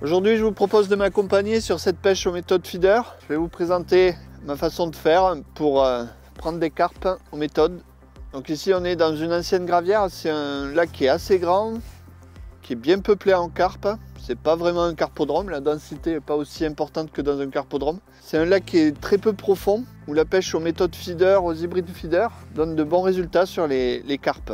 Aujourd'hui, je vous propose de m'accompagner sur cette pêche aux méthodes feeder. Je vais vous présenter ma façon de faire pour prendre des carpes aux méthodes. Donc ici, on est dans une ancienne gravière. C'est un lac qui est assez grand, qui est bien peuplé en carpes. C'est pas vraiment un carpodrome, la densité n'est pas aussi importante que dans un carpodrome. C'est un lac qui est très peu profond, où la pêche aux méthodes feeder, aux hybrides feeder, donne de bons résultats sur les carpes.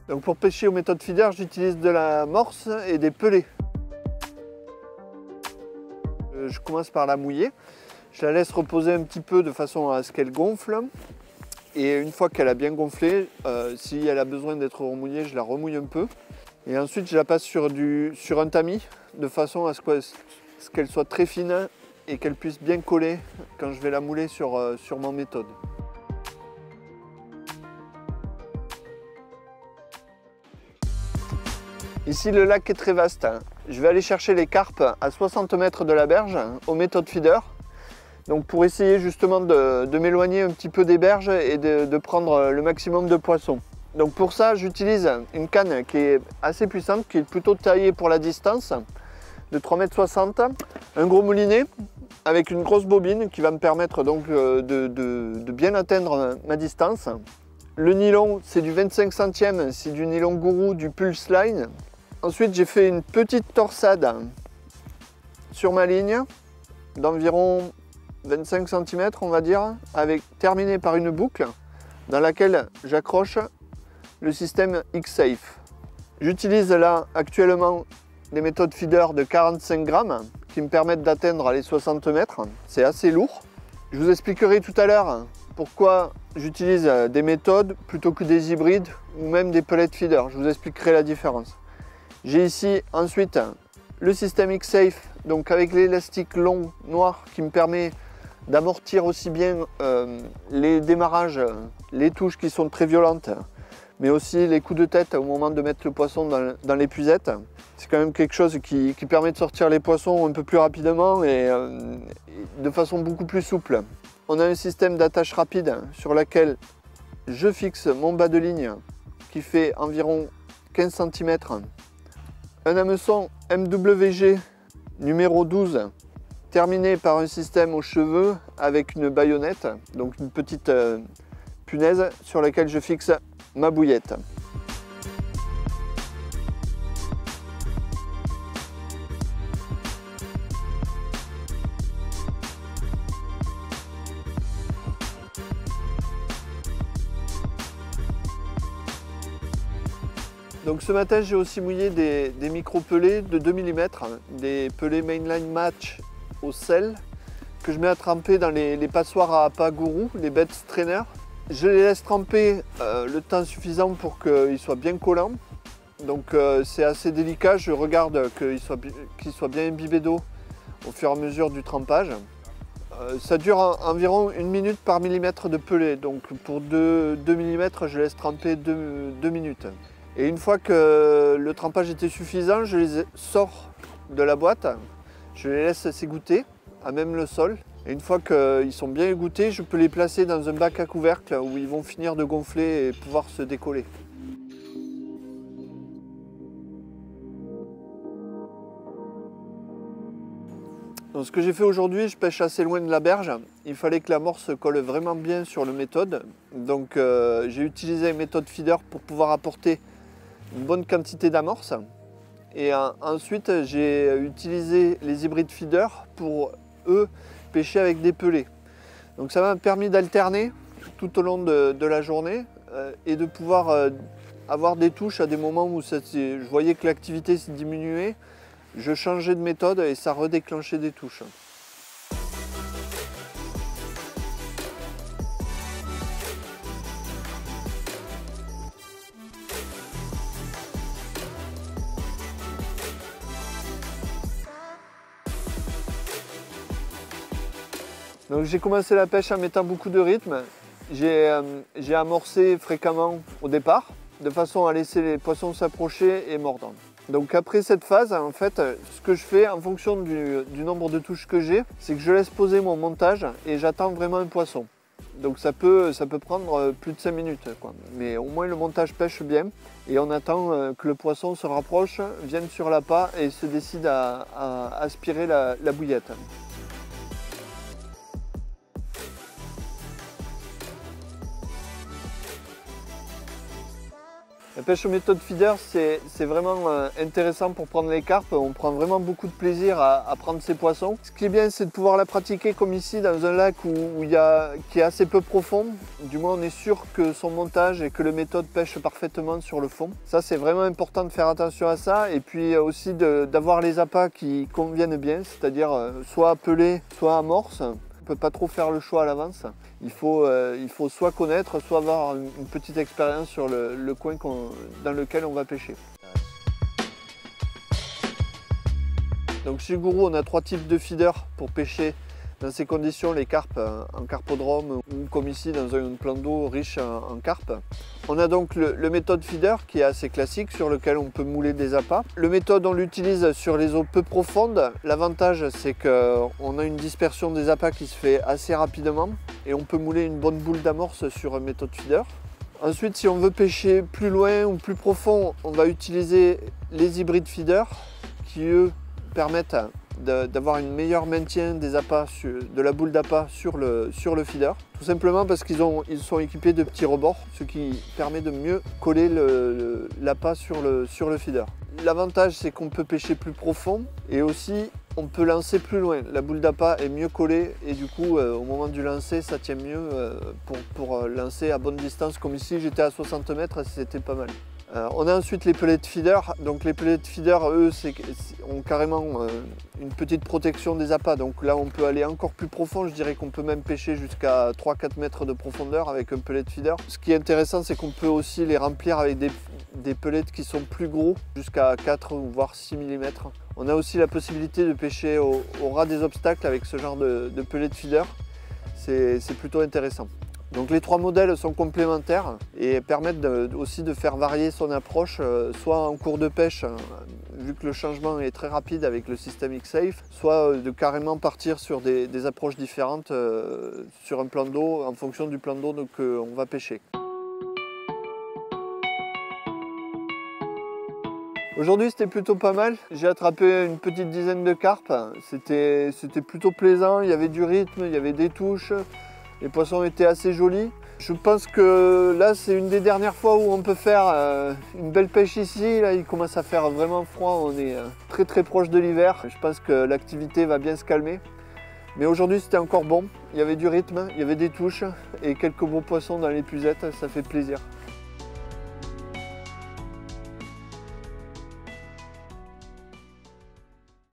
Donc pour pêcher aux méthodes feeder, j'utilise de la morse et des pelets. Je commence par la mouiller. Je la laisse reposer un petit peu de façon à ce qu'elle gonfle. Et une fois qu'elle a bien gonflé, si elle a besoin d'être remouillée, je la remouille un peu. Et ensuite, je la passe sur un tamis de façon à ce qu'elle soit très fine et qu'elle puisse bien coller quand je vais la mouler sur ma méthode. Ici, le lac est très vaste. Je vais aller chercher les carpes à 60 mètres de la berge aux méthodes feeder. Donc pour essayer justement de m'éloigner un petit peu des berges et de prendre le maximum de poissons. Donc pour ça, j'utilise une canne qui est assez puissante, qui est plutôt taillée pour la distance, de 3,60 m. Un gros moulinet avec une grosse bobine qui va me permettre donc de bien atteindre ma distance. Le nylon, c'est du 25 centièmes, c'est du nylon gourou, du Pulse Line. Ensuite, j'ai fait une petite torsade sur ma ligne d'environ 25 cm, on va dire, terminée par une boucle dans laquelle j'accroche le système X-Safe. J'utilise là actuellement des méthodes feeder de 45 grammes qui me permettent d'atteindre les 60 mètres. C'est assez lourd. Je vous expliquerai tout à l'heure pourquoi j'utilise des méthodes plutôt que des hybrides ou même des pellet feeder. Je vous expliquerai la différence. J'ai ici ensuite le système X-Safe, donc avec l'élastique long noir qui me permet d'amortir aussi bien les démarrages, les touches qui sont très violentes, mais aussi les coups de tête au moment de mettre le poisson dans l'épuisette. C'est quand même quelque chose qui permet de sortir les poissons un peu plus rapidement et de façon beaucoup plus souple. On a un système d'attache rapide sur lequel je fixe mon bas de ligne qui fait environ 15 cm. Un hameçon MWG numéro 12 terminé par un système aux cheveux avec une baïonnette, donc une petite punaise sur laquelle je fixe ma bouillette. Donc ce matin, j'ai aussi mouillé des micro-pelets de 2 mm, des pelets Mainline Match au sel, que je mets à tremper dans les passoires à appât gourou, les bed strainers. Je les laisse tremper le temps suffisant pour qu'ils soient bien collants. Donc c'est assez délicat, je regarde qu'ils soient bien imbibés d'eau au fur et à mesure du trempage. Ça dure environ 1 minute par millimètre de pellet, donc pour 2 mm, je laisse tremper 2 minutes. Et une fois que le trempage était suffisant, je les sors de la boîte, je les laisse s'égoutter à même le sol. Et une fois qu'ils sont bien égouttés, je peux les placer dans un bac à couvercle où ils vont finir de gonfler et pouvoir se décoller. Donc ce que j'ai fait aujourd'hui, je pêche assez loin de la berge. Il fallait que la morse colle vraiment bien sur le méthode. Donc j'ai utilisé une méthode feeder pour pouvoir apporter une bonne quantité d'amorce. Et ensuite, j'ai utilisé les hybrides feeder pour eux pêcher avec des pelets. Donc ça m'a permis d'alterner tout au long de la journée et de pouvoir avoir des touches à des moments où je voyais que l'activité s'est diminuée. Je changeais de méthode et ça redéclenchait des touches. Donc j'ai commencé la pêche en mettant beaucoup de rythme. J'ai amorcé fréquemment au départ, de façon à laisser les poissons s'approcher et mordre. Donc après cette phase, en fait, ce que je fais en fonction du nombre de touches que j'ai, c'est que je laisse poser mon montage et j'attends vraiment un poisson. Donc ça peut prendre plus de 5 minutes, quoi. Mais au moins le montage pêche bien et on attend que le poisson se rapproche, vienne sur l'appât et se décide à aspirer la bouillette. La pêche méthode feeder, c'est vraiment intéressant pour prendre les carpes. On prend vraiment beaucoup de plaisir à prendre ces poissons. Ce qui est bien, c'est de pouvoir la pratiquer comme ici, dans un lac qui est assez peu profond. Du moins, on est sûr que son montage et que le méthode pêche parfaitement sur le fond. Ça, c'est vraiment important de faire attention à ça. Et puis aussi d'avoir les appâts qui conviennent bien, c'est-à-dire soit pelés, soit amorces. On ne peut pas trop faire le choix à l'avance. Il faut soit connaître, soit avoir une petite expérience sur le coin dans lequel on va pêcher. Donc chez Gourou, on a 3 types de feeders pour pêcher dans ces conditions, les carpes en carpodrome ou comme ici dans un plan d'eau riche en carpes. On a donc le méthode feeder qui est assez classique sur lequel on peut mouler des appâts. Le méthode, on l'utilise sur les eaux peu profondes. L'avantage, c'est qu'on a une dispersion des appâts qui se fait assez rapidement et on peut mouler une bonne boule d'amorce sur un méthode feeder. Ensuite, si on veut pêcher plus loin ou plus profond, on va utiliser les hybrides feeders qui, eux, permettent d'avoir un meilleur maintien des appâts, de la boule d'appât sur le feeder. Tout simplement parce qu'ils sont équipés de petits rebords, ce qui permet de mieux coller l'appât sur le feeder. L'avantage, c'est qu'on peut pêcher plus profond et aussi on peut lancer plus loin. La boule d'appât est mieux collée et du coup au moment du lancer, ça tient mieux pour lancer à bonne distance. Comme ici, j'étais à 60 mètres, c'était pas mal. On a ensuite les pellet feeders. Donc les pellet feeders, eux, ont carrément une petite protection des appâts. Donc là, on peut aller encore plus profond. Je dirais qu'on peut même pêcher jusqu'à 3-4 mètres de profondeur avec un pellet feeder. Ce qui est intéressant, c'est qu'on peut aussi les remplir avec des pellets qui sont plus gros, jusqu'à 4 ou voire 6 mm. On a aussi la possibilité de pêcher au ras des obstacles avec ce genre de pellet feeder. C'est plutôt intéressant. Donc les 3 modèles sont complémentaires et permettent aussi de faire varier son approche, soit en cours de pêche, vu que le changement est très rapide avec le système X-Safe, soit de carrément partir sur des approches différentes sur un plan d'eau en fonction du plan d'eau qu'on va pêcher. Aujourd'hui, c'était plutôt pas mal. J'ai attrapé une petite dizaine de carpes. C'était plutôt plaisant, il y avait du rythme, il y avait des touches. Les poissons étaient assez jolis. Je pense que là, c'est une des dernières fois où on peut faire une belle pêche ici. Là, il commence à faire vraiment froid. On est très très proche de l'hiver. Je pense que l'activité va bien se calmer. Mais aujourd'hui, c'était encore bon. Il y avait du rythme, il y avait des touches et quelques beaux poissons dans l'épuisette. Ça fait plaisir.